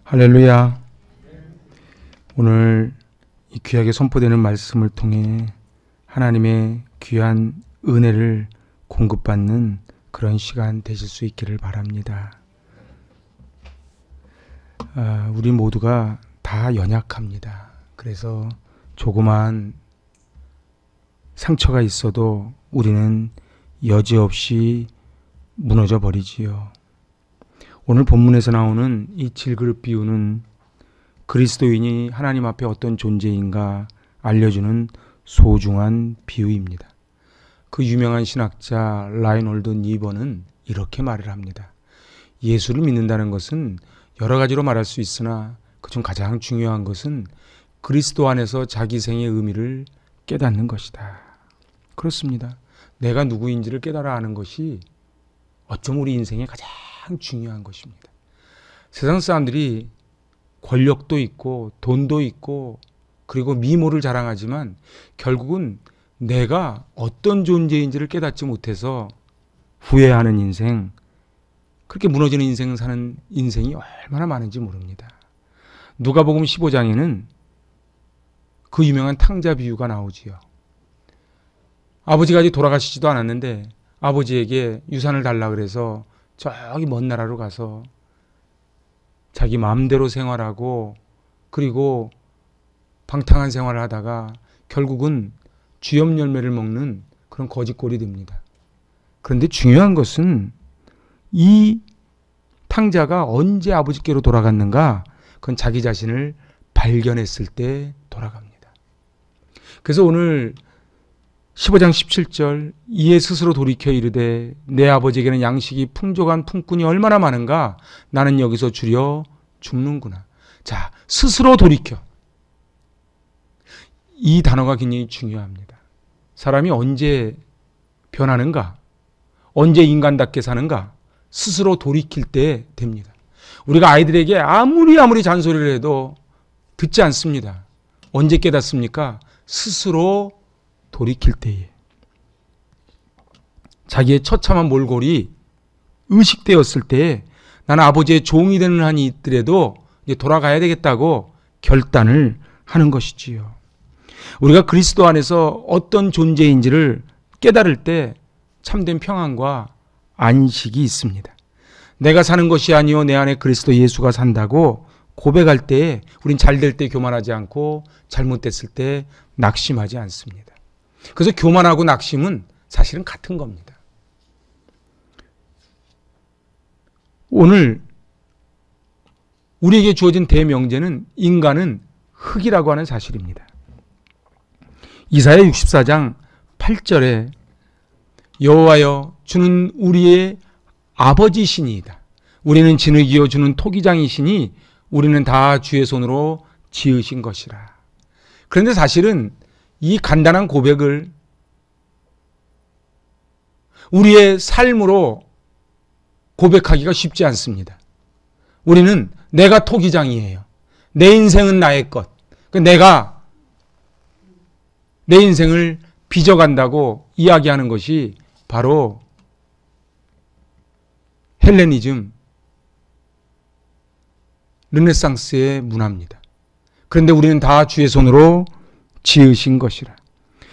할렐루야. 오늘 이 귀하게 선포되는 말씀을 통해 하나님의 귀한 은혜를 공급받는 그런 시간 되실 수 있기를 바랍니다. 우리 모두가 다 연약합니다. 그래서 조그만 상처가 있어도 우리는 여지없이 무너져 버리지요. 오늘 본문에서 나오는 이 질그릇 비유는 그리스도인이 하나님 앞에 어떤 존재인가 알려주는 소중한 비유입니다. 그 유명한 신학자 라이놀드 니버는 이렇게 말을 합니다. 예수를 믿는다는 것은 여러 가지로 말할 수 있으나 그중 가장 중요한 것은 그리스도 안에서 자기 생의 의미를 깨닫는 것이다. 그렇습니다. 내가 누구인지를 깨달아 아는 것이 어쩜 우리 인생에 가장 중요한 것입니다. 세상 사람들이 권력도 있고 돈도 있고 그리고 미모를 자랑하지만 결국은 내가 어떤 존재인지를 깨닫지 못해서 후회하는 인생, 그렇게 무너지는 인생을 사는 인생이 얼마나 많은지 모릅니다. 누가복음 15장에는 그 유명한 탕자 비유가 나오지요. 아버지가 아직 돌아가시지도 않았는데 아버지에게 유산을 달라 그래서 저기 먼 나라로 가서 자기 마음대로 생활하고 그리고 방탕한 생활을 하다가 결국은 쥐염 열매를 먹는 그런 거지꼴이 됩니다. 그런데 중요한 것은 이 탕자가 언제 아버지께로 돌아갔는가? 그건 자기 자신을 발견했을 때 돌아갑니다. 그래서 오늘 15장 17절 이에 스스로 돌이켜 이르되 내 아버지에게는 양식이 풍족한 품꾼이 얼마나 많은가 나는 여기서 주려 죽는구나. 자, 스스로 돌이켜. 이 단어가 굉장히 중요합니다. 사람이 언제 변하는가? 언제 인간답게 사는가? 스스로 돌이킬 때 됩니다. 우리가 아이들에게 아무리 잔소리를 해도 듣지 않습니다. 언제 깨닫습니까? 스스로 돌이킬 때에. 자기의 처참한 몰골이 의식되었을 때에 나는 아버지의 종이 되는 한이 있더라도 이제 돌아가야 되겠다고 결단을 하는 것이지요. 우리가 그리스도 안에서 어떤 존재인지를 깨달을 때 참된 평안과 안식이 있습니다. 내가 사는 것이 아니요 내 안에 그리스도 예수가 산다고 고백할 때에 우린 잘될 때 교만하지 않고 잘못됐을 때 낙심하지 않습니다. 그래서 교만하고 낙심은 사실은 같은 겁니다. 오늘 우리에게 주어진 대명제는 인간은 흙이라고 하는 사실입니다. 이사야 64장 8절에 여호와여 주는 우리의 아버지시니이다. 우리는 진흙이요 주는 토기장이시니 우리는 다 주의 손으로 지으신 것이라. 그런데 사실은 이 간단한 고백을 우리의 삶으로 고백하기가 쉽지 않습니다. 우리는 내가 토기장이에요. 내 인생은 나의 것. 내가 내 인생을 빚어간다고 이야기하는 것이 바로 헬레니즘, 르네상스의 문화입니다. 그런데 우리는 다 주의 손으로 지으신 것이라.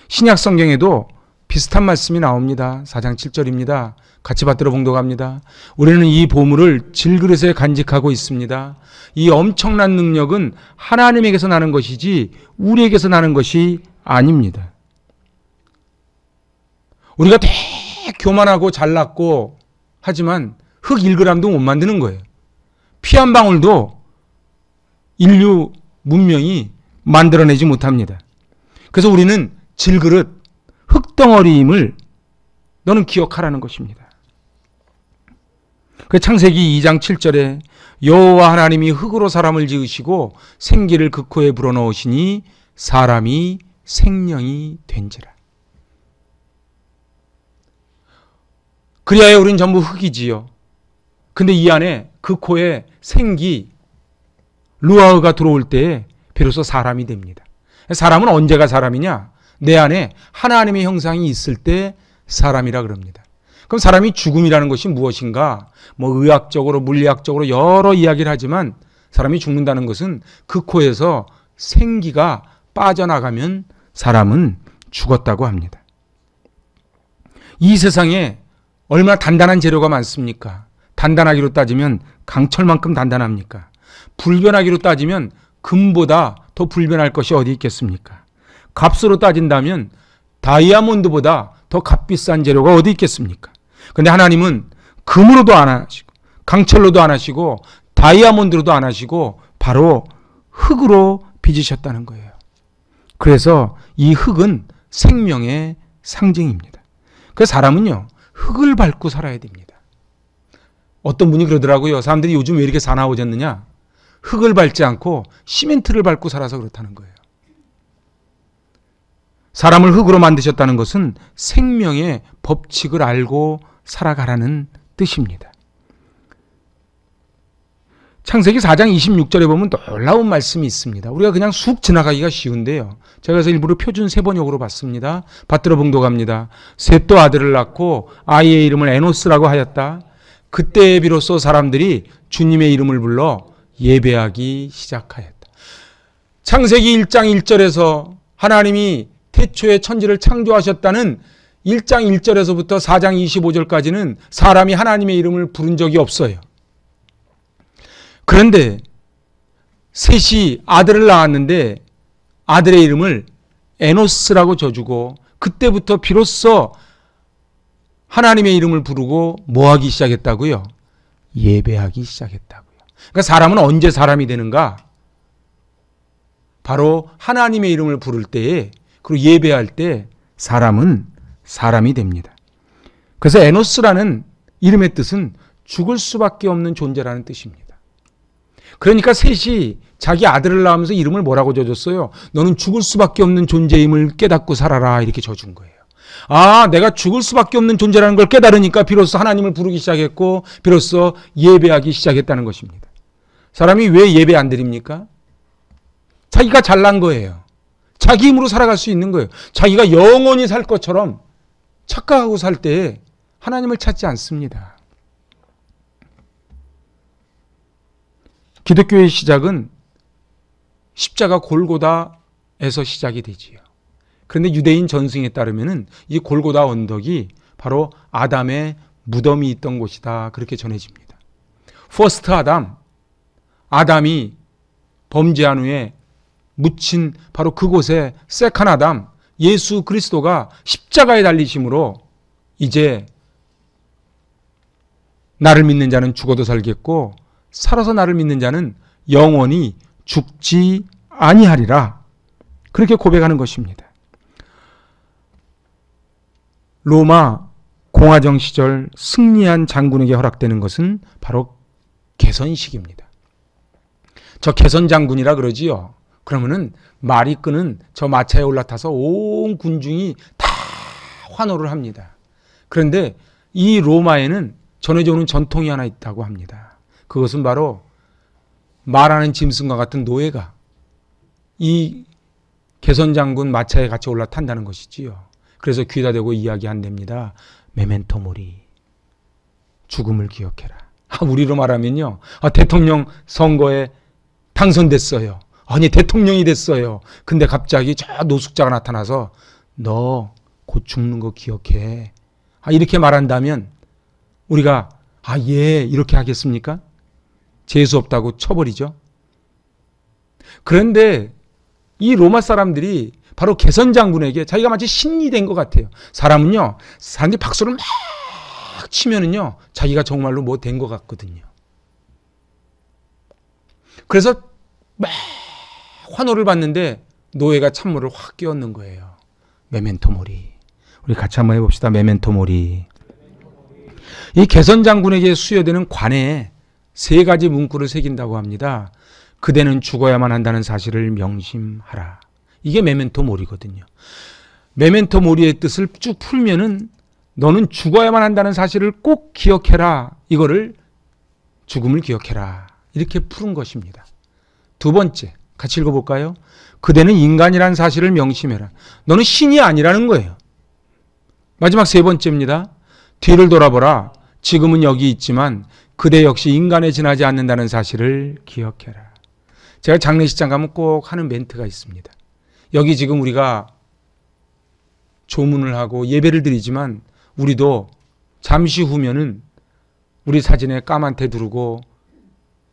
신약 성경에도 비슷한 말씀이 나옵니다. 4장 7절입니다. 같이 받들어 봉독합니다. 우리는 이 보물을 질그릇에 간직하고 있습니다. 이 엄청난 능력은 하나님에게서 나는 것이지 우리에게서 나는 것이 아닙니다. 우리가 되게 교만하고 잘났고 하지만 흙 1g도 못 만드는 거예요. 피 한 방울도 인류 문명이 만들어내지 못합니다. 그래서 우리는 질그릇, 흙덩어리임을 너는 기억하라는 것입니다. 그 창세기 2장 7절에 여호와 하나님이 흙으로 사람을 지으시고 생기를 그 코에 불어넣으시니 사람이 생명이 된지라. 그리하여 우리는 전부 흙이지요. 근데 이 안에 그 코에 생기, 루아흐가 들어올 때에 비로소 사람이 됩니다. 사람은 언제가 사람이냐? 내 안에 하나님의 형상이 있을 때 사람이라 그럽니다. 그럼 사람이 죽음이라는 것이 무엇인가? 의학적으로 물리학적으로 여러 이야기를 하지만 사람이 죽는다는 것은 그 코에서 생기가 빠져나가면 사람은 죽었다고 합니다. 이 세상에 얼마나 단단한 재료가 많습니까? 단단하기로 따지면 강철만큼 단단합니까? 불변하기로 따지면 금보다 더 불변할 것이 어디 있겠습니까? 값으로 따진다면 다이아몬드보다 더 값비싼 재료가 어디 있겠습니까? 그런데 하나님은 금으로도 안 하시고 강철로도 안 하시고 다이아몬드로도 안 하시고 바로 흙으로 빚으셨다는 거예요. 그래서 이 흙은 생명의 상징입니다. 그래서 사람은요, 흙을 밟고 살아야 됩니다. 어떤 분이 그러더라고요. 사람들이 요즘 왜 이렇게 사나워졌느냐? 흙을 밟지 않고 시멘트를 밟고 살아서 그렇다는 거예요. 사람을 흙으로 만드셨다는 것은 생명의 법칙을 알고 살아가라는 뜻입니다. 창세기 4장 26절에 보면 놀라운 말씀이 있습니다. 우리가 그냥 쑥 지나가기가 쉬운데요. 제가 그래서 일부러 표준 세번역으로 봤습니다. 받들어 봉독합니다. 셋도 아들을 낳고 아이의 이름을 에노스라고 하였다. 그때 비로소 사람들이 주님의 이름을 불러 예배하기 시작하였다. 창세기 1장 1절에서 하나님이 태초에 천지를 창조하셨다는 1장 1절에서부터 4장 25절까지는 사람이 하나님의 이름을 부른 적이 없어요. 그런데 셋이 아들을 낳았는데 아들의 이름을 에노스라고 줘주고 그때부터 비로소 하나님의 이름을 부르고 뭐하기 시작했다고요? 예배하기 시작했다고요. 그러니까 사람은 언제 사람이 되는가? 바로 하나님의 이름을 부를 때에 그리고 예배할 때 사람은 사람이 됩니다. 그래서 에노스라는 이름의 뜻은 죽을 수밖에 없는 존재라는 뜻입니다. 그러니까 셋이 자기 아들을 낳으면서 이름을 뭐라고 줘줬어요? 너는 죽을 수밖에 없는 존재임을 깨닫고 살아라 이렇게 줘준 거예요. 아, 내가 죽을 수밖에 없는 존재라는 걸 깨달으니까 비로소 하나님을 부르기 시작했고 비로소 예배하기 시작했다는 것입니다. 사람이 왜 예배 안 드립니까? 자기가 잘난 거예요. 자기 힘으로 살아갈 수 있는 거예요. 자기가 영원히 살 것처럼 착각하고 살 때 하나님을 찾지 않습니다. 기독교의 시작은 십자가 골고다에서 시작이 되지요. 그런데 유대인 전승에 따르면 이 골고다 언덕이 바로 아담의 무덤이 있던 곳이다. 그렇게 전해집니다. 퍼스트 아담이 범죄한 후에 묻힌 바로 그곳에 세컨 아담, 예수 그리스도가 십자가에 달리심으로 이제 나를 믿는 자는 죽어도 살겠고 살아서 나를 믿는 자는 영원히 죽지 아니하리라. 그렇게 고백하는 것입니다. 로마 공화정 시절 승리한 장군에게 허락되는 것은 바로 개선식입니다. 저 개선 장군이라 그러지요. 그러면은 말이 끄는 저 마차에 올라타서 온 군중이 다 환호를 합니다. 그런데 이 로마에는 전해져 오는 전통이 하나 있다고 합니다. 그것은 바로 말하는 짐승과 같은 노예가 이 개선장군 마차에 같이 올라탄다는 것이지요. 그래서 귀에다 대고 이야기한답니다. 메멘토 모리. 죽음을 기억해라. 우리로 말하면요. 대통령 선거에 당선됐어요. 아니 대통령이 됐어요. 근데 갑자기 저 노숙자가 나타나서 너 곧 죽는 거 기억해. 이렇게 말한다면 우리가 예 이렇게 하겠습니까? 재수 없다고 쳐버리죠. 그런데 이 로마 사람들이 바로 개선장군에게 자기가 마치 신이 된 것 같아요. 사람은요, 사람들이 박수를 막 치면은요, 자기가 정말로 뭐 된 것 같거든요. 그래서 막 환호를 받는데 노예가 찬물을 확 끼얹는 거예요. 메멘토 모리. 우리 같이 한번 해봅시다. 메멘토 모리. 이 개선장군에게 수여되는 관에 세 가지 문구를 새긴다고 합니다. 그대는 죽어야만 한다는 사실을 명심하라. 이게 메멘토 모리거든요. 메멘토 모리의 뜻을 쭉 풀면은 너는 죽어야만 한다는 사실을 꼭 기억해라. 이거를 죽음을 기억해라. 이렇게 푸는 것입니다. 두 번째, 같이 읽어볼까요? 그대는 인간이라는 사실을 명심해라. 너는 신이 아니라는 거예요. 마지막 세 번째입니다. 뒤를 돌아보라. 지금은 여기 있지만 그대 역시 인간에 지나지 않는다는 사실을 기억해라. 제가 장례식장 가면 꼭 하는 멘트가 있습니다. 여기 지금 우리가 조문을 하고 예배를 드리지만 우리도 잠시 후면은 우리 사진에 까만테 두르고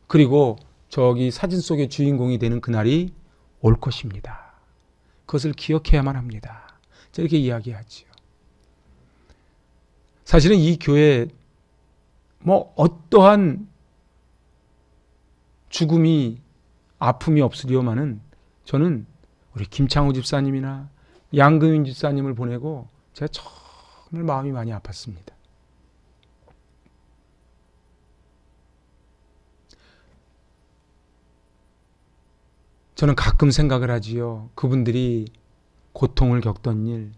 그리고 저기 사진 속의 주인공이 되는 그날이 올 것입니다. 그것을 기억해야만 합니다. 이렇게 이야기하지요. 사실은 이 교회 어떠한 죽음이 아픔이 없으리오마는 저는 우리 김창호 집사님이나 양금인 집사님을 보내고 제가 정말 마음이 많이 아팠습니다. 저는 가끔 생각을 하지요. 그분들이 고통을 겪던 일,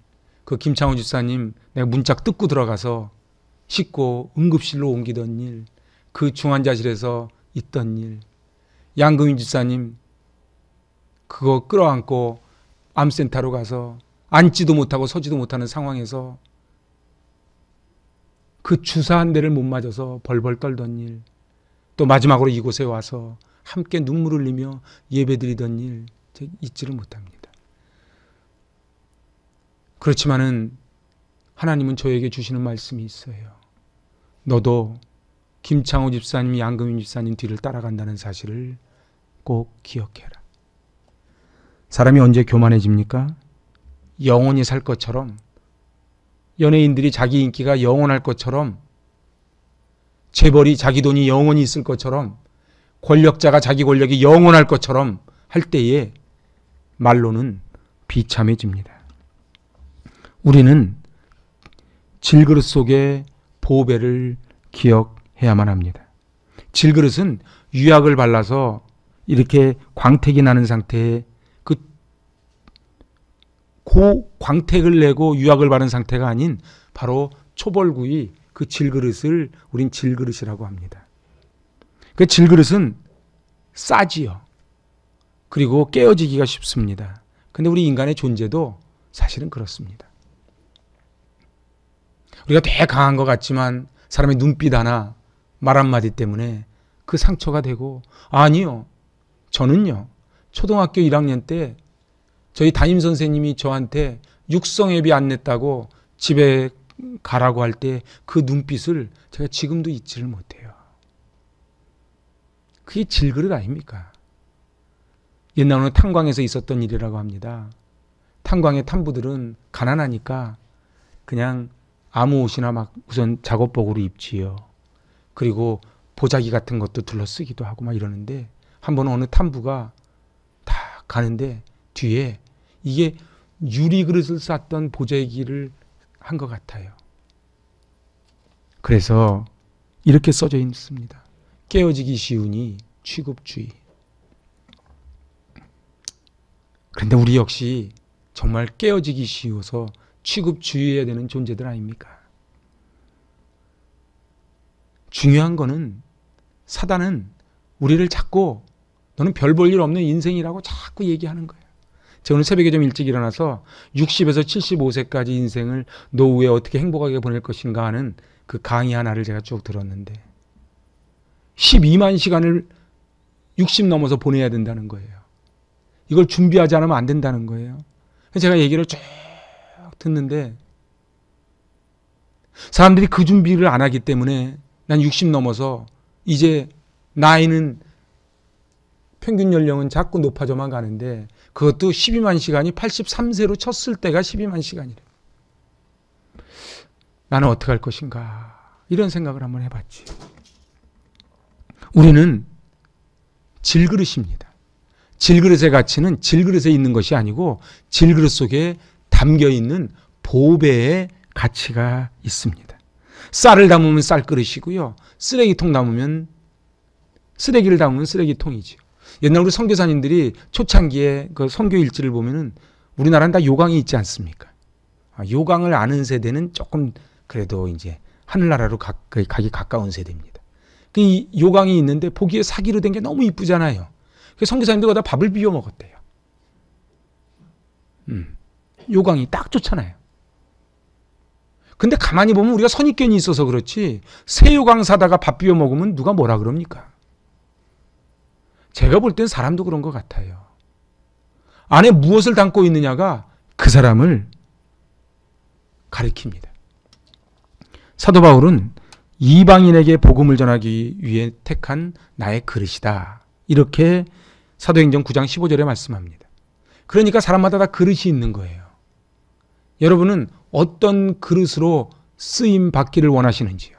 그 김창호 집사님 내가 문짝 뜯고 들어가서 씻고 응급실로 옮기던 일, 그 중환자실에서 있던 일, 양금인 집사님 그거 끌어안고 암센터로 가서 앉지도 못하고 서지도 못하는 상황에서 그 주사 한 대를 못 맞아서 벌벌 떨던 일, 또 마지막으로 이곳에 와서 함께 눈물을 흘리며 예배드리던 일 제가 잊지를 못합니다. 그렇지만은 하나님은 저에게 주시는 말씀이 있어요. 너도 김창호 집사님, 양금인 집사님 뒤를 따라간다는 사실을 꼭 기억해라. 사람이 언제 교만해집니까? 영원히 살 것처럼, 연예인들이 자기 인기가 영원할 것처럼, 재벌이 자기 돈이 영원히 있을 것처럼, 권력자가 자기 권력이 영원할 것처럼 할 때에 말로는 비참해집니다. 우리는 질그릇 속의 보배를 기억해야만 합니다. 질그릇은 유약을 발라서 이렇게 광택이 나는 상태에 고 광택을 내고 유약을 바른 상태가 아닌 바로 초벌구이 그 질그릇을 우린 질그릇이라고 합니다. 그 질그릇은 싸지요. 그리고 깨어지기가 쉽습니다. 근데 우리 인간의 존재도 사실은 그렇습니다. 우리가 되게 강한 것 같지만 사람의 눈빛 하나, 말 한마디 때문에 그 상처가 되고, 아니요. 저는요. 초등학교 1학년 때 저희 담임선생님이 저한테 육성회비 안 냈다고 집에 가라고 할 때 그 눈빛을 제가 지금도 잊지를 못해요. 그게 질그릇 아닙니까? 옛날에는 탄광에서 있었던 일이라고 합니다. 탄광의 탐부들은 가난하니까 그냥 아무 옷이나 막 우선 작업복으로 입지요. 그리고 보자기 같은 것도 둘러쓰기도 하고 막 이러는데 한 번 어느 탐부가 다 가는데 뒤에 이게 유리그릇을 쌌던 보자기를 한 것 같아요. 그래서 이렇게 써져 있습니다. 깨어지기 쉬우니 취급주의. 그런데 우리 역시 정말 깨어지기 쉬워서 취급주의해야 되는 존재들 아닙니까? 중요한 거는 사단은 우리를 자꾸 너는 별 볼 일 없는 인생이라고 자꾸 얘기하는 거예요. 제가 오늘 새벽에 좀 일찍 일어나서 60에서 75세까지 인생을 노후에 어떻게 행복하게 보낼 것인가 하는 그 강의 하나를 제가 쭉 들었는데 12만 시간을 60 넘어서 보내야 된다는 거예요. 이걸 준비하지 않으면 안 된다는 거예요. 제가 얘기를 쭉 듣는데 사람들이 그 준비를 안 하기 때문에 난 60 넘어서 이제 나이는 평균 연령은 자꾸 높아져만 가는데 그것도 12만 시간이 83세로 쳤을 때가 12만 시간이래. 나는 어떻게 할 것인가 이런 생각을 한번 해봤지. 우리는 질그릇입니다. 질그릇의 가치는 질그릇에 있는 것이 아니고 질그릇 속에 담겨있는 보배의 가치가 있습니다. 쌀을 담으면 쌀그릇이고요. 쓰레기통 담으면 쓰레기를 담으면 쓰레기통이죠. 옛날 우리 선교사님들이 초창기에 그 선교 일지를 보면은 우리나라는 다 요강이 있지 않습니까? 요강을 아는 세대는 조금 그래도 이제 하늘나라로 가기 가까운 세대입니다. 이 요강이 있는데 보기에 사기로 된 게 너무 이쁘잖아요. 그래서 선교사님들 거기다 밥을 비벼 먹었대요. 요강이 딱 좋잖아요. 근데 가만히 보면 우리가 선입견이 있어서 그렇지 새우강 사다가 밥 비벼 먹으면 누가 뭐라 그럽니까? 제가 볼 땐 사람도 그런 것 같아요. 안에 무엇을 담고 있느냐가 그 사람을 가리킵니다. 사도 바울은 이방인에게 복음을 전하기 위해 택한 나의 그릇이다. 이렇게 사도행전 9장 15절에 말씀합니다. 그러니까 사람마다 다 그릇이 있는 거예요. 여러분은 어떤 그릇으로 쓰임 받기를 원하시는지요?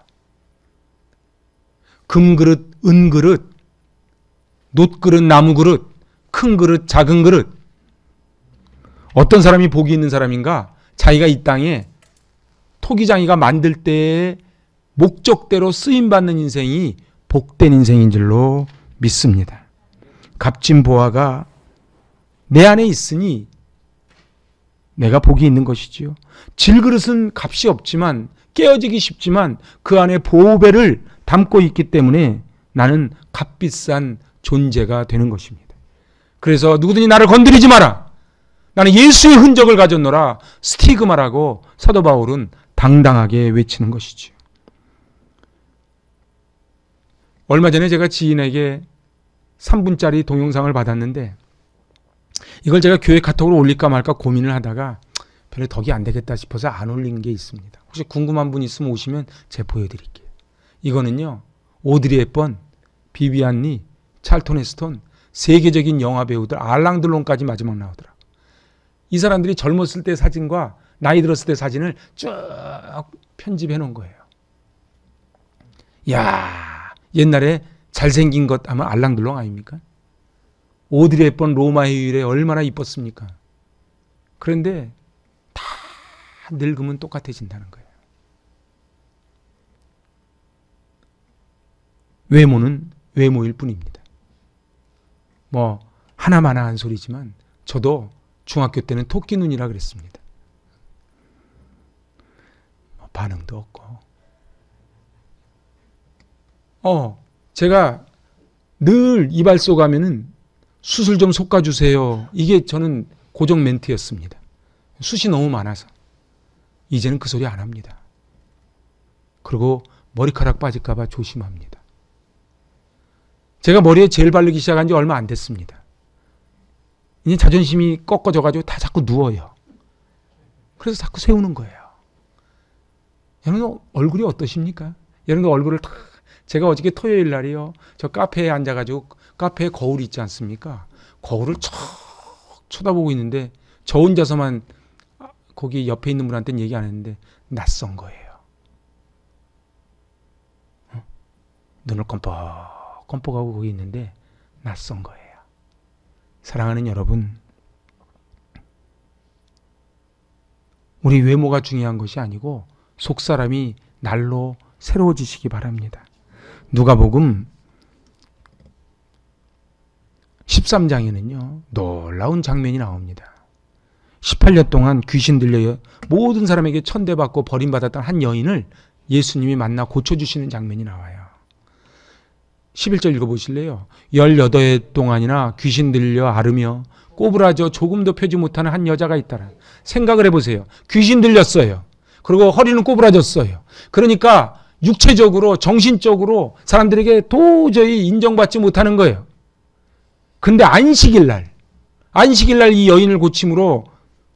금그릇, 은그릇, 놋그릇, 나무그릇, 큰 그릇, 작은 그릇. 어떤 사람이 복이 있는 사람인가? 자기가 이 땅에 토기장이가 만들 때의 목적대로 쓰임받는 인생이 복된 인생인 줄로 믿습니다. 값진 보화가 내 안에 있으니 내가 복이 있는 것이지요. 질그릇은 값이 없지만 깨어지기 쉽지만 그 안에 보배를 담고 있기 때문에 나는 값비싼 존재가 되는 것입니다. 그래서 누구든지 나를 건드리지 마라. 나는 예수의 흔적을 가졌노라. 스티그마라고 사도 바울은 당당하게 외치는 것이지요. 얼마 전에 제가 지인에게 3분짜리 동영상을 받았는데 이걸 제가 교회 카톡으로 올릴까 말까 고민을 하다가 별로 덕이 안 되겠다 싶어서 안 올린 게 있습니다. 혹시 궁금한 분 있으면 오시면 제가 보여드릴게요. 이거는요. 오드리 헵번, 비비안 리, 찰턴 헤스턴 세계적인 영화 배우들 알랑 들론까지 마지막 나오더라. 이 사람들이 젊었을 때 사진과 나이 들었을 때 사진을 쭉 편집해 놓은 거예요. 야, 옛날에 잘생긴 것 하면 알랑 들론 아닙니까? 오드리 헵번 로마의 휴일에 얼마나 이뻤습니까? 그런데 다 늙으면 똑같아진다는 거예요. 외모는 외모일 뿐입니다. 뭐 하나마나 한 소리지만 저도 중학교 때는 토끼 눈이라 그랬습니다. 반응도 없고. 제가 늘 이발소 가면은 숱을 좀 솎아주세요. 이게 저는 고정 멘트였습니다. 숱이 너무 많아서. 이제는 그 소리 안 합니다. 그리고 머리카락 빠질까봐 조심합니다. 제가 머리에 젤 바르기 시작한 지 얼마 안 됐습니다. 이제 자존심이 꺾어져가지고 다 자꾸 누워요. 그래서 자꾸 세우는 거예요. 여러분 얼굴이 어떠십니까? 여러분 얼굴을 다 제가 어저께 토요일 날이요. 저 카페에 앉아가지고 카페에 거울이 있지 않습니까? 거울을 척 쳐다보고 있는데 저 혼자서만 거기 옆에 있는 분한테는 얘기 안 했는데 낯선 거예요. 눈을 껌뻑하고 거기 있는데 낯선 거예요. 사랑하는 여러분, 우리 외모가 중요한 것이 아니고 속사람이 날로 새로워지시기 바랍니다. 누가복음 13장에는요. 놀라운 장면이 나옵니다. 18년 동안 귀신 들려 모든 사람에게 천대받고 버림받았던 한 여인을 예수님이 만나 고쳐주시는 장면이 나와요. 11절 읽어보실래요? 18해 동안이나 귀신 들려 앓으며 꼬부라져 조금도 펴지 못하는 한 여자가 있다라. 생각을 해보세요. 귀신 들렸어요. 그리고 허리는 꼬부라졌어요. 그러니까 육체적으로 정신적으로 사람들에게 도저히 인정받지 못하는 거예요. 근데 안식일 날 이 여인을 고침으로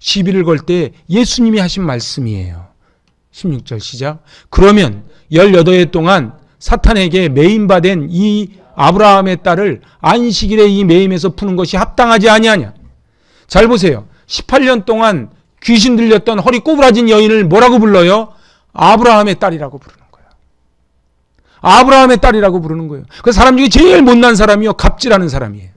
시비를 걸 때 예수님이 하신 말씀이에요. 16절 시작. 그러면 18해 동안 사탄에게 매임받은 이 아브라함의 딸을 안식일에 이 매임에서 푸는 것이 합당하지 아니하냐. 잘 보세요. 18년 동안 귀신 들렸던 허리 꼬부라진 여인을 뭐라고 불러요? 아브라함의 딸이라고 부르는 거예요. 아브라함의 딸이라고 부르는 거예요. 그 사람 중에 제일 못난 사람이요. 갑질하는 사람이에요.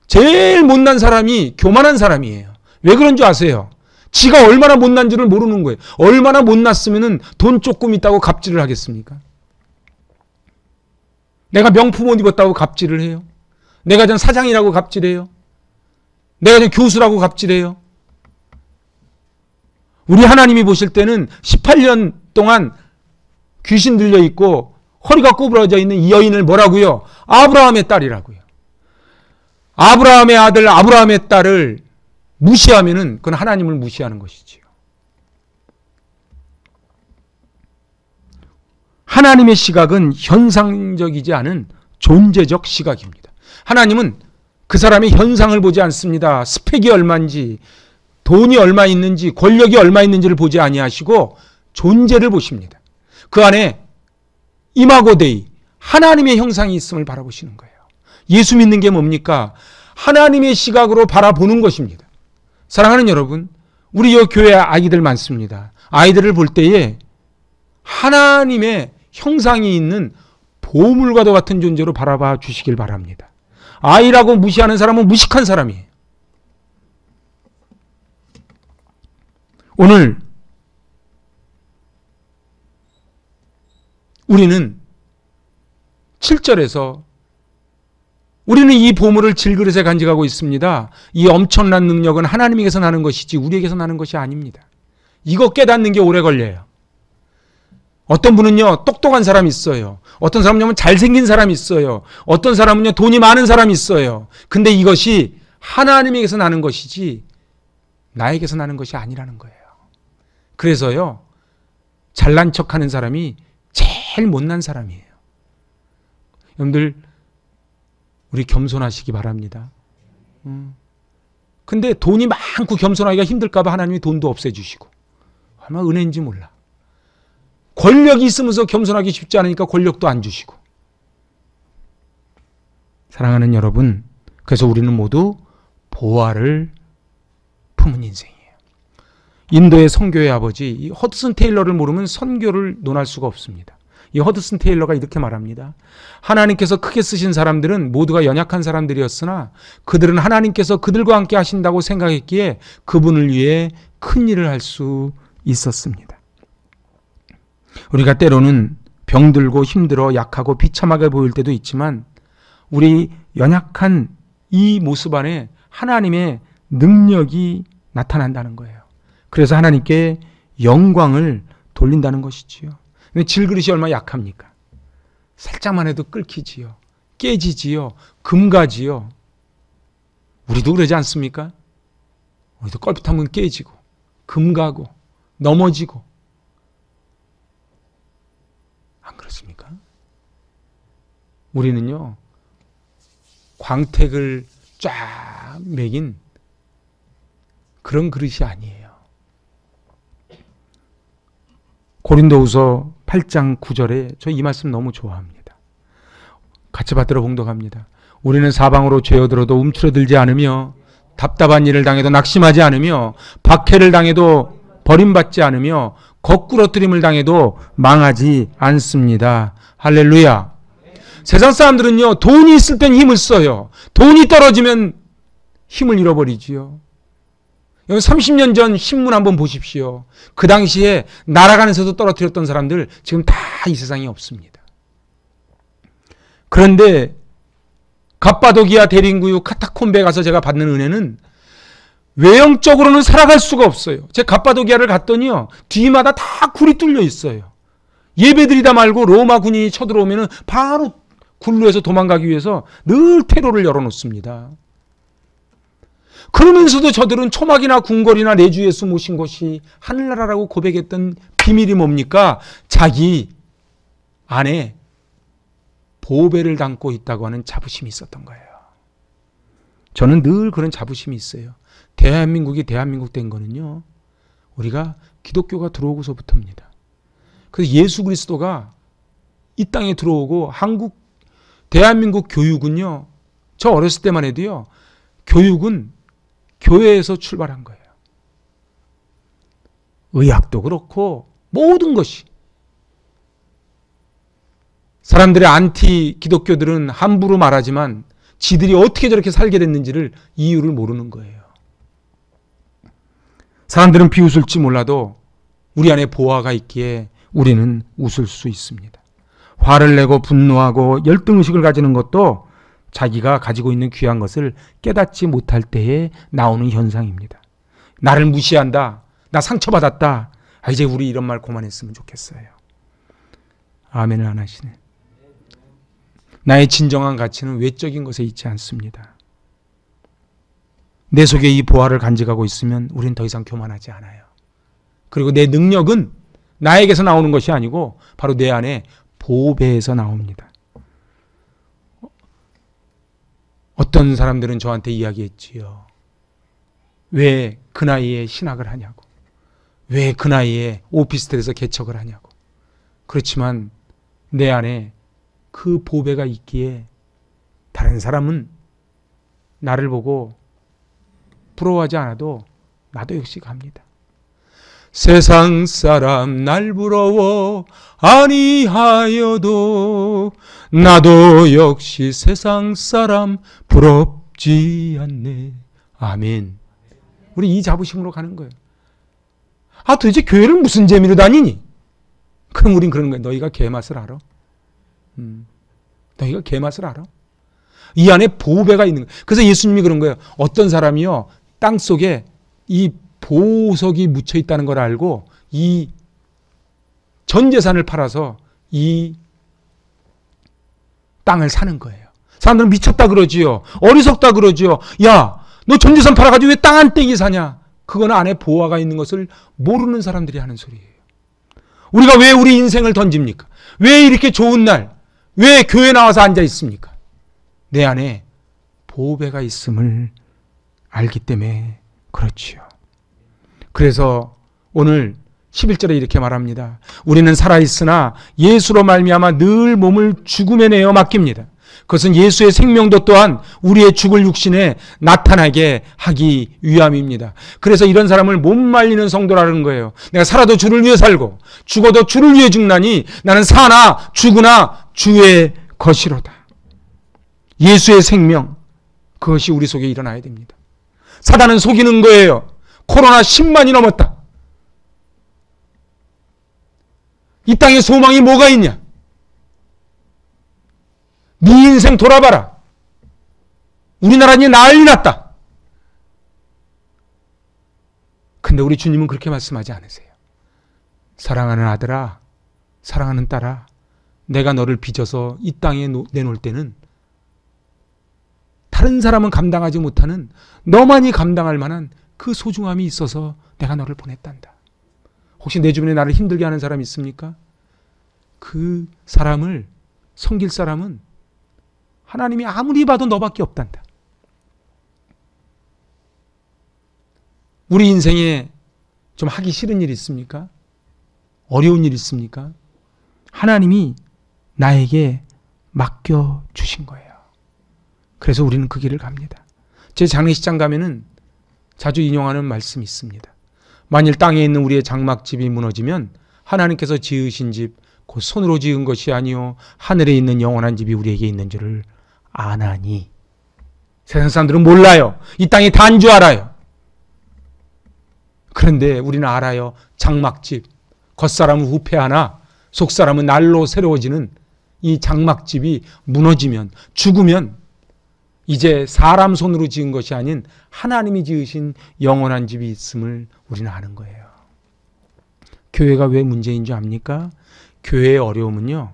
제일 못난 사람이 교만한 사람이에요. 왜 그런 줄 아세요? 지가 얼마나 못난 줄을 모르는 거예요. 얼마나 못났으면 돈 조금 있다고 갑질을 하겠습니까? 내가 명품 옷 입었다고 갑질을 해요. 내가 전 사장이라고 갑질해요. 내가 전 교수라고 갑질해요. 우리 하나님이 보실 때는 18년 동안 귀신 들려 있고 허리가 꼬부라져 있는 이 여인을 뭐라고요? 아브라함의 딸이라고요. 아브라함의 아들 아브라함의 딸을 무시하면은 그건 하나님을 무시하는 것이지요. 하나님의 시각은 현상적이지 않은 존재적 시각입니다. 하나님은 그 사람의 현상을 보지 않습니다. 스펙이 얼마인지, 돈이 얼마 있는지, 권력이 얼마 있는지를 보지 아니하시고 존재를 보십니다. 그 안에 이마고 데이, 하나님의 형상이 있음을 바라보시는 거예요. 예수 믿는 게 뭡니까? 하나님의 시각으로 바라보는 것입니다. 사랑하는 여러분, 우리 이 교회 아이들 많습니다. 아이들을 볼 때에 하나님의 형상이 있는 보물과도 같은 존재로 바라봐 주시길 바랍니다. 아이라고 무시하는 사람은 무식한 사람이에요. 오늘 우리는 7절에서 우리는 이 보물을 질그릇에 간직하고 있습니다. 이 엄청난 능력은 하나님에게서 나는 것이지 우리에게서 나는 것이 아닙니다. 이거 깨닫는 게 오래 걸려요. 어떤 분은요, 똑똑한 사람이 있어요. 어떤 사람은요, 잘생긴 사람이 있어요. 어떤 사람은요, 돈이 많은 사람이 있어요. 근데 이것이 하나님에게서 나는 것이지 나에게서 나는 것이 아니라는 거예요. 그래서요, 잘난 척하는 사람이 제일 못난 사람이에요. 여러분들, 우리 겸손하시기 바랍니다. 근데 돈이 많고 겸손하기가 힘들까 봐 하나님이 돈도 없애주시고, 얼마나 은혜인지 몰라. 권력이 있으면서 겸손하기 쉽지 않으니까 권력도 안 주시고. 사랑하는 여러분, 그래서 우리는 모두 보화를 품은 인생이에요. 인도의 선교의 아버지, 이 허드슨 테일러를 모르면 선교를 논할 수가 없습니다. 이 허드슨 테일러가 이렇게 말합니다. 하나님께서 크게 쓰신 사람들은 모두가 연약한 사람들이었으나 그들은 하나님께서 그들과 함께 하신다고 생각했기에 그분을 위해 큰 일을 할 수 있었습니다. 우리가 때로는 병들고 힘들어 약하고 비참하게 보일 때도 있지만 우리 연약한 이 모습 안에 하나님의 능력이 나타난다는 거예요. 그래서 하나님께 영광을 돌린다는 것이지요. 근데 질그릇이 얼마나 약합니까? 살짝만 해도 끓기지요. 깨지지요. 금가지요. 우리도 그러지 않습니까? 우리도 껄핏하면 깨지고 금가고 넘어지고. 안 그렇습니까? 우리는요, 광택을 쫙 매긴 그런 그릇이 아니에요. 고린도후서 8장 9절에 저 이 말씀 너무 좋아합니다. 같이 받들어 봉독합니다. 우리는 사방으로 죄어들어도 움츠러들지 않으며 답답한 일을 당해도 낙심하지 않으며 박해를 당해도 버림받지 않으며 거꾸러뜨림을 당해도 망하지 않습니다. 할렐루야. 세상 사람들은요, 돈이 있을 땐 힘을 써요. 돈이 떨어지면 힘을 잃어버리지요. 여기 30년 전 신문 한번 보십시오. 그 당시에 나라간에서도 떨어뜨렸던 사람들 지금 다 이 세상에 없습니다. 그런데 갑바도기아 대림구유 카타콤베에 가서 제가 받는 은혜는 외형적으로는 살아갈 수가 없어요. 제가 갑바도기아를 갔더니요, 뒤마다 다 굴이 뚫려 있어요. 예배드리다 말고 로마 군인이 쳐들어오면 바로 굴로에서 도망가기 위해서 늘 테러를 열어놓습니다. 그러면서도 저들은 초막이나 궁궐이나 내주 예수 모신 곳이 하늘나라라고 고백했던 비밀이 뭡니까? 자기 안에 보배를 담고 있다고 하는 자부심이 있었던 거예요. 저는 늘 그런 자부심이 있어요. 대한민국이 대한민국 된 거는요, 우리가 기독교가 들어오고서부터입니다. 그래서 예수 그리스도가 이 땅에 들어오고 대한민국 교육은요, 저 어렸을 때만 해도요, 교육은 교회에서 출발한 거예요. 의학도 그렇고 모든 것이. 사람들의 안티 기독교들은 함부로 말하지만 지들이 어떻게 저렇게 살게 됐는지를 이유를 모르는 거예요. 사람들은 비웃을지 몰라도 우리 안에 보화가 있기에 우리는 웃을 수 있습니다. 화를 내고 분노하고 열등의식을 가지는 것도 자기가 가지고 있는 귀한 것을 깨닫지 못할 때에 나오는 현상입니다. 나를 무시한다. 나 상처받았다. 이제 우리 이런 말 그만했으면 좋겠어요. 아멘을 안 하시네. 나의 진정한 가치는 외적인 것에 있지 않습니다. 내 속에 이 보화를 간직하고 있으면 우린 더 이상 교만하지 않아요. 그리고 내 능력은 나에게서 나오는 것이 아니고 바로 내 안에 보배에서 나옵니다. 어떤 사람들은 저한테 이야기했지요. 왜 그 나이에 신학을 하냐고. 왜 그 나이에 오피스텔에서 개척을 하냐고. 그렇지만 내 안에 그 보배가 있기에 다른 사람은 나를 보고 부러워하지 않아도 나도 역시 갑니다. 세상 사람 날 부러워 아니하여도 나도 역시 세상 사람 부럽지 않네. 아멘. 우리 이 자부심으로 가는 거예요. 아, 도대체 교회를 무슨 재미로 다니니? 그럼 우린 그러는 거예요. 너희가 개맛을 알아? 너희가 개맛을 알아? 이 안에 보배가 있는 거예요. 그래서 예수님이 그런 거예요. 어떤 사람이요, 땅 속에 이 보석이 묻혀 있다는 걸 알고 이 전 재산을 팔아서 이 땅을 사는 거예요. 사람들은 미쳤다 그러지요. 어리석다 그러지요. 야, 너 전 재산 팔아가지고 왜 땅 한 떼기 사냐? 그건 안에 보화가 있는 것을 모르는 사람들이 하는 소리예요. 우리가 왜 우리 인생을 던집니까? 왜 이렇게 좋은 날, 왜 교회 나와서 앉아 있습니까? 내 안에 보배가 있음을 알기 때문에 그렇지요. 그래서 오늘 11절에 이렇게 말합니다. 우리는 살아있으나 예수로 말미암아 늘 몸을 죽음에 내어 맡깁니다. 그것은 예수의 생명도 또한 우리의 죽을 육신에 나타나게 하기 위함입니다. 그래서 이런 사람을 못 말리는 성도라는 거예요. 내가 살아도 주를 위해 살고 죽어도 주를 위해 죽나니 나는 사나 죽으나 주의 것이로다. 예수의 생명, 그것이 우리 속에 일어나야 됩니다. 사단은 속이는 거예요. 코로나 10만이 넘었다. 이 땅에 소망이 뭐가 있냐? 네 인생 돌아봐라. 우리나라는 난리 났다. 근데 우리 주님은 그렇게 말씀하지 않으세요. 사랑하는 아들아, 사랑하는 딸아, 내가 너를 빚어서 이 땅에 내놓을 때는 다른 사람은 감당하지 못하는 너만이 감당할 만한 그 소중함이 있어서 내가 너를 보냈단다. 혹시 내 주변에 나를 힘들게 하는 사람이 있습니까? 그 사람을 섬길 사람은 하나님이 아무리 봐도 너밖에 없단다. 우리 인생에 좀 하기 싫은 일 있습니까? 어려운 일 있습니까? 하나님이 나에게 맡겨주신 거예요. 그래서 우리는 그 길을 갑니다. 제 장례식장 가면은 자주 인용하는 말씀이 있습니다. 만일 땅에 있는 우리의 장막집이 무너지면 하나님께서 지으신 집, 곧 손으로 지은 것이 아니요 하늘에 있는 영원한 집이 우리에게 있는 줄을 아나니. 세상 사람들은 몰라요. 이 땅이 다인 줄 알아요. 그런데 우리는 알아요. 장막집, 겉사람은 후패하나 속사람은 날로 새로워지는 이 장막집이 무너지면, 죽으면 이제 사람 손으로 지은 것이 아닌 하나님이 지으신 영원한 집이 있음을 우리는 아는 거예요. 교회가 왜 문제인 줄 압니까? 교회의 어려움은요,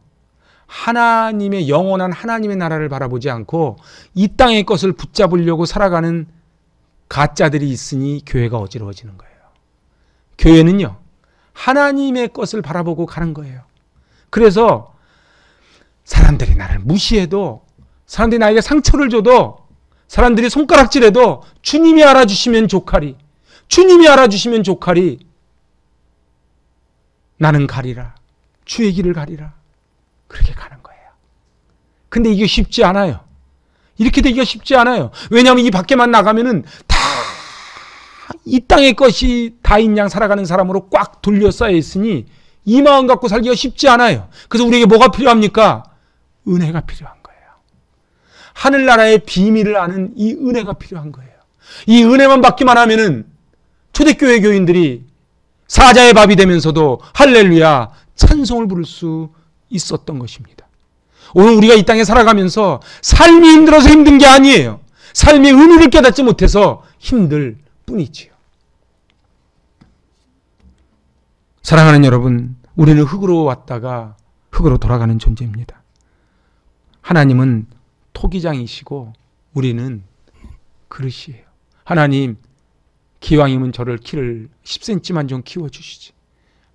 하나님의 영원한 하나님의 나라를 바라보지 않고 이 땅의 것을 붙잡으려고 살아가는 가짜들이 있으니 교회가 어지러워지는 거예요. 교회는요, 하나님의 것을 바라보고 가는 거예요. 그래서 사람들이 나를 무시해도, 사람들이 나에게 상처를 줘도, 사람들이 손가락질해도 주님이 알아주시면 족하리, 주님이 알아주시면 족하리, 나는 가리라, 주의 길을 가리라, 그렇게 가는 거예요. 근데 이게 쉽지 않아요. 이렇게 되기가 쉽지 않아요. 왜냐하면 이 밖에만 나가면은 다 이 땅의 것이 다인 양 살아가는 사람으로 꽉 둘러싸여 있으니 이 마음 갖고 살기가 쉽지 않아요. 그래서 우리에게 뭐가 필요합니까? 은혜가 필요한 거예요. 하늘나라의 비밀을 아는 이 은혜가 필요한 거예요. 이 은혜만 받기만 하면은 초대교회 교인들이 사자의 밥이 되면서도 할렐루야 찬송을 부를 수 있었던 것입니다. 오늘 우리가 이 땅에 살아가면서 삶이 힘들어서 힘든 게 아니에요. 삶의 의미를 깨닫지 못해서 힘들 뿐이지요. 사랑하는 여러분, 우리는 흙으로 왔다가 흙으로 돌아가는 존재입니다. 하나님은 토기장이시고 우리는 그릇이에요. 하나님, 기왕이면 저를 키를 10cm만 좀 키워주시지.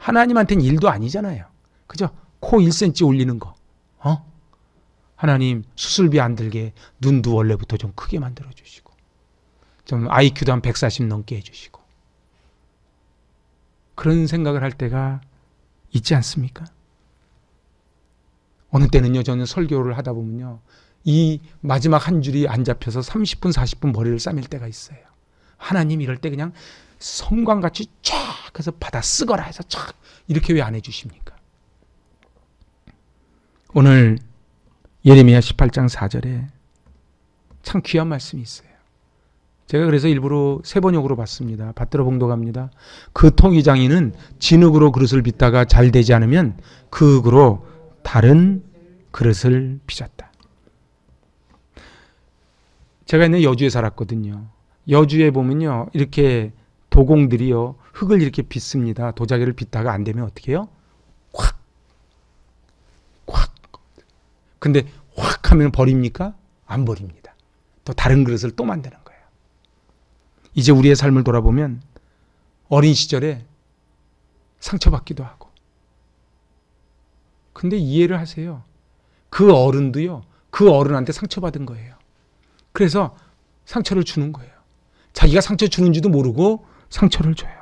하나님한테는 일도 아니잖아요. 그죠? 코 1cm 올리는 거. 하나님 수술비 안 들게 눈도 원래부터 좀 크게 만들어 주시고, 좀 IQ도 한 140 넘게 해주시고, 그런 생각을 할 때가 있지 않습니까? 어느 때는요, 저는 설교를 하다 보면요, 이 마지막 한 줄이 안 잡혀서 30분 40분 머리를 싸맬 때가 있어요. 하나님 이럴 때 그냥 성광같이 쫙 해서 받아 쓰거라 해서 쫙 이렇게 왜 안 해주십니까? 오늘 예레미야 18장 4절에 참 귀한 말씀이 있어요. 제가 그래서 일부러 세 번역으로 봤습니다. 받들어 봉독합니다. 그 토기장이는 진흙으로 그릇을 빚다가 잘 되지 않으면 그 흙으로 다른 그릇을 빚었다. 제가 있는 여주에 살았거든요. 여주에 보면요, 이렇게 도공들이요, 흙을 이렇게 빚습니다. 도자기를 빚다가 안 되면 어떻게 해요? 확. 근데 확 하면 버립니까? 안 버립니다. 또 다른 그릇을 또 만드는 거예요. 이제 우리의 삶을 돌아보면 어린 시절에 상처받기도 하고, 근데 이해를 하세요. 그 어른도요, 그 어른한테 상처받은 거예요. 그래서 상처를 주는 거예요. 자기가 상처 주는지도 모르고 상처를 줘요.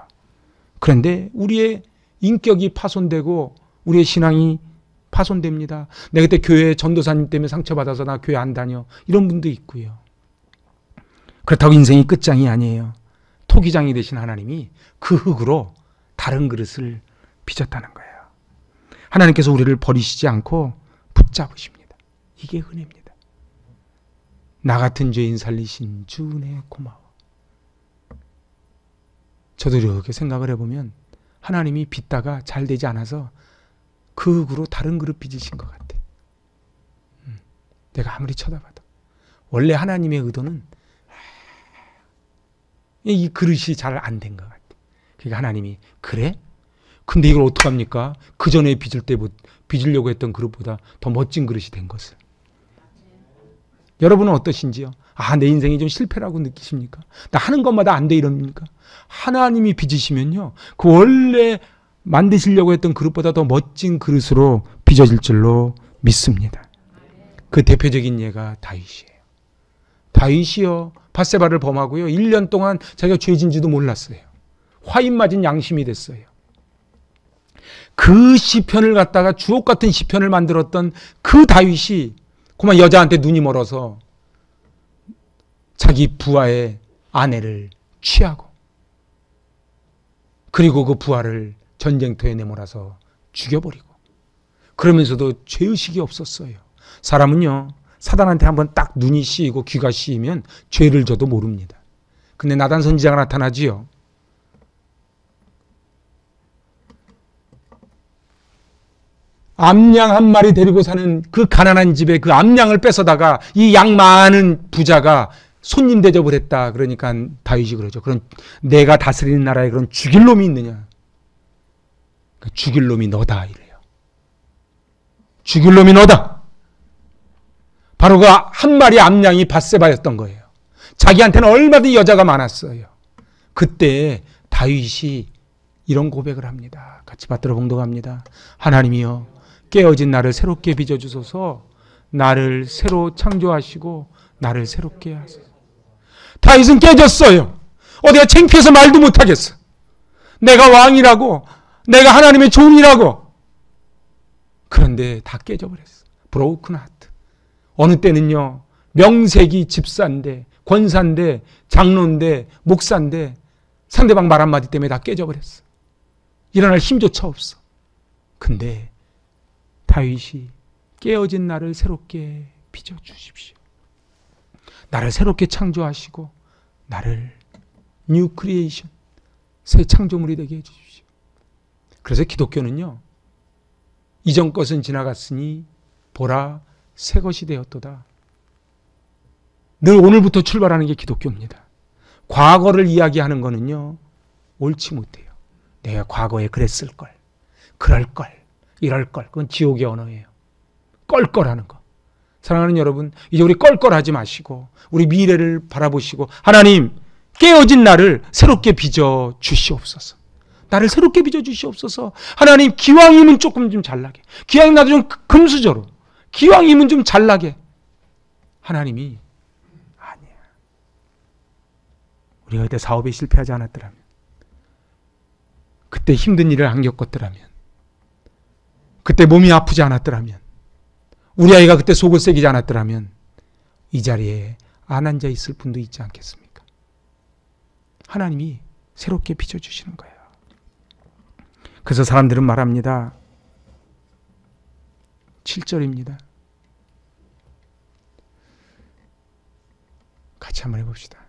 그런데 우리의 인격이 파손되고 우리의 신앙이 파손됩니다. 내가 그때 교회 전도사님 때문에 상처받아서 나 교회 안 다녀, 이런 분도 있고요. 그렇다고 인생이 끝장이 아니에요. 토기장이 되신 하나님이 그 흙으로 다른 그릇을 빚었다는 거예요. 하나님께서 우리를 버리시지 않고 붙잡으십니다. 이게 은혜입니다. 나 같은 죄인 살리신 주 은혜 고마워. 저도 이렇게 생각을 해보면 하나님이 빚다가 잘 되지 않아서 그 흙으로 다른 그릇 빚으신 것 같아. 내가 아무리 쳐다봐도 원래 하나님의 의도는 이 그릇이 잘 안 된 것 같아. 그러니까 하나님이 그래? 근데 이걸 어떡합니까? 그 전에 빚으려고 했던 그릇보다 더 멋진 그릇이 된 것을. 여러분은 어떠신지요? 내 인생이 좀 실패라고 느끼십니까? 나 하는 것마다 안 돼 이럽니까? 하나님이 빚으시면요, 그 원래 만드시려고 했던 그릇보다 더 멋진 그릇으로 빚어질 줄로 믿습니다. 그 대표적인 예가 다윗이에요. 다윗이요, 밧세바를 범하고요, 1년 동안 자기가 죄진지도 몰랐어요. 화인 맞은 양심이 됐어요. 그 시편을 갖다가 주옥 같은 시편을 만들었던 그 다윗이 그만 여자한테 눈이 멀어서 자기 부하의 아내를 취하고, 그리고 그 부하를 전쟁터에 내몰아서 죽여버리고, 그러면서도 죄의식이 없었어요. 사람은요, 사단한테 한번 딱 눈이 씌이고 귀가 씌이면 죄를 져도 모릅니다. 근데 나단 선지자가 나타나지요. 암양 한 마리 데리고 사는 그 가난한 집에 그 암양을 뺏어다가 이 양 많은 부자가 손님 대접을 했다. 그러니까 다윗이 그러죠. 그런 내가 다스리는 나라에 그런 죽일 놈이 있느냐. 그러니까 죽일 놈이 너다 이래요. 죽일 놈이 너다. 바로 그 한 마리 암양이 밧세바였던 거예요. 자기한테는 얼마든지 여자가 많았어요. 그때 다윗이 이런 고백을 합니다. 같이 받들어 봉독합니다. 하나님이여, 깨어진 나를 새롭게 빚어주소서. 나를 새로 창조하시고 나를 새롭게 하소서. 다윗은 깨졌어요. 어디가 창피해서 말도 못하겠어. 내가 왕이라고, 내가 하나님의 종이라고. 그런데 다 깨져버렸어. 브로큰 하트. 어느 때는요, 명색이 집사인데, 권사인데, 장로인데, 목사인데 상대방 말 한마디 때문에 다 깨져버렸어. 일어날 힘조차 없어. 근데 다윗이 깨어진 나를 새롭게 빚어주십시오. 나를 새롭게 창조하시고 나를 뉴 크리에이션, 새 창조물이 되게 해주십시오. 그래서 기독교는요, 이전 것은 지나갔으니 보라 새 것이 되었도다. 늘 오늘부터 출발하는 게 기독교입니다. 과거를 이야기하는 거는요, 옳지 못해요. 내가 과거에 그랬을걸, 그럴걸, 이럴걸. 그건 지옥의 언어예요. 껄껄하는 거. 사랑하는 여러분, 이제 우리 껄껄하지 마시고 우리 미래를 바라보시고 하나님, 깨어진 나를 새롭게 빚어 주시옵소서. 나를 새롭게 빚어주시옵소서. 하나님, 기왕이면 조금 좀 잘나게, 기왕이면 나도 좀 금수저로, 기왕이면 좀 잘나게. 하나님이 아니야. 우리가 그때 사업에 실패하지 않았더라면, 그때 힘든 일을 안 겪었더라면, 그때 몸이 아프지 않았더라면, 우리 아이가 그때 속을 새기지 않았더라면 이 자리에 안 앉아 있을 분도 있지 않겠습니까? 하나님이 새롭게 빚어주시는 거예요. 그래서 사람들은 말합니다. 7절입니다. 같이 한번 해봅시다.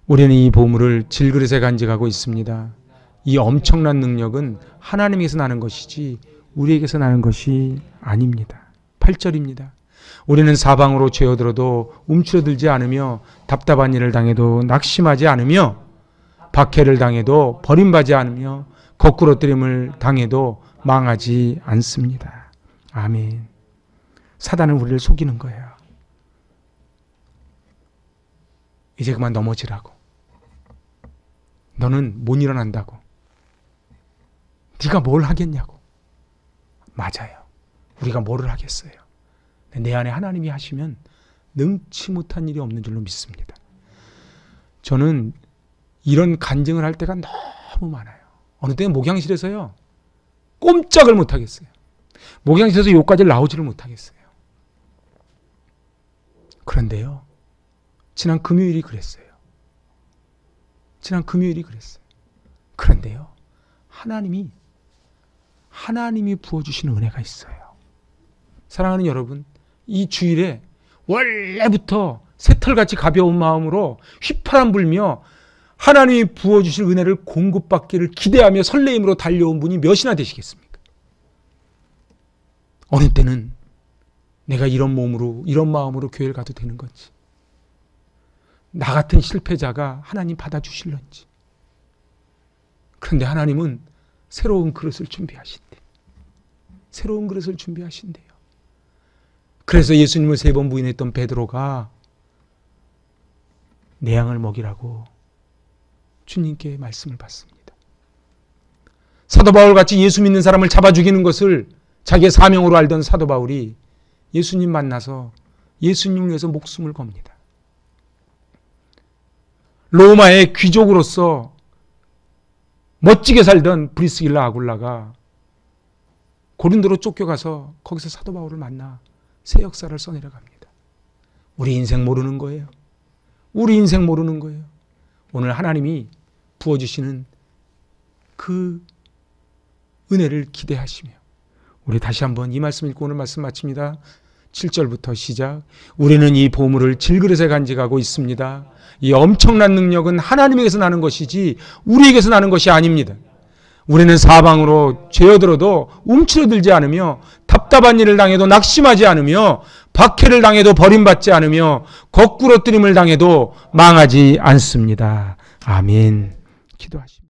우리는 이 보물을 질그릇에 간직하고 있습니다. 이 엄청난 능력은 하나님에게서 나는 것이지 우리에게서 나는 것이 아닙니다. 8절입니다. 우리는 사방으로 죄어들어도 움츠러들지 않으며 답답한 일을 당해도 낙심하지 않으며 박해를 당해도 버림받지 않으며 거꾸러뜨림을 당해도 망하지 않습니다. 아멘. 사단은 우리를 속이는 거예요. 이제 그만 넘어지라고. 너는 못 일어난다고. 네가 뭘 하겠냐고. 맞아요. 우리가 뭐를 하겠어요. 내 안에 하나님이 하시면 능치 못한 일이 없는 줄로 믿습니다. 저는 이런 간증을 할 때가 너무 많아요. 어느 때는 목양실에서요, 꼼짝을 못하겠어요. 목양실에서 요까지 나오지를 못하겠어요. 그런데요, 지난 금요일이 그랬어요. 그런데요, 하나님이 부어주시는 은혜가 있어요. 사랑하는 여러분, 이 주일에 원래부터 새털같이 가벼운 마음으로 휘파람 불며 하나님이 부어주실 은혜를 공급받기를 기대하며 설레임으로 달려온 분이 몇이나 되시겠습니까? 어느 때는 내가 이런 몸으로, 이런 마음으로 교회를 가도 되는 건지, 나 같은 실패자가 하나님 받아주실런지. 그런데 하나님은 새로운 그릇을 준비하신대. 새로운 그릇을 준비하신대요. 그래서 예수님을 3번 부인했던 베드로가 내 양을 먹이라고 주님께 말씀을 받습니다. 사도 바울같이 예수 믿는 사람을 잡아 죽이는 것을 자기의 사명으로 알던 사도 바울이 예수님 만나서 예수님을 위해서 목숨을 겁니다. 로마의 귀족으로서 멋지게 살던 브리스길라 아굴라가 고린도로 쫓겨가서 거기서 사도 바울을 만나 새 역사를 써내려 갑니다. 우리 인생 모르는 거예요. 오늘 하나님이 부어주시는 그 은혜를 기대하시며, 우리 다시 한번 이 말씀 읽고 오늘 말씀 마칩니다. 7절부터 시작. 우리는 이 보물을 질그릇에 간직하고 있습니다. 이 엄청난 능력은 하나님에게서 나는 것이지 우리에게서 나는 것이 아닙니다. 우리는 사방으로 죄어들어도 움츠러들지 않으며 답답한 일을 당해도 낙심하지 않으며 박해를 당해도 버림받지 않으며 거꾸러뜨림을 당해도 망하지 않습니다. 아멘. 기도하십니다.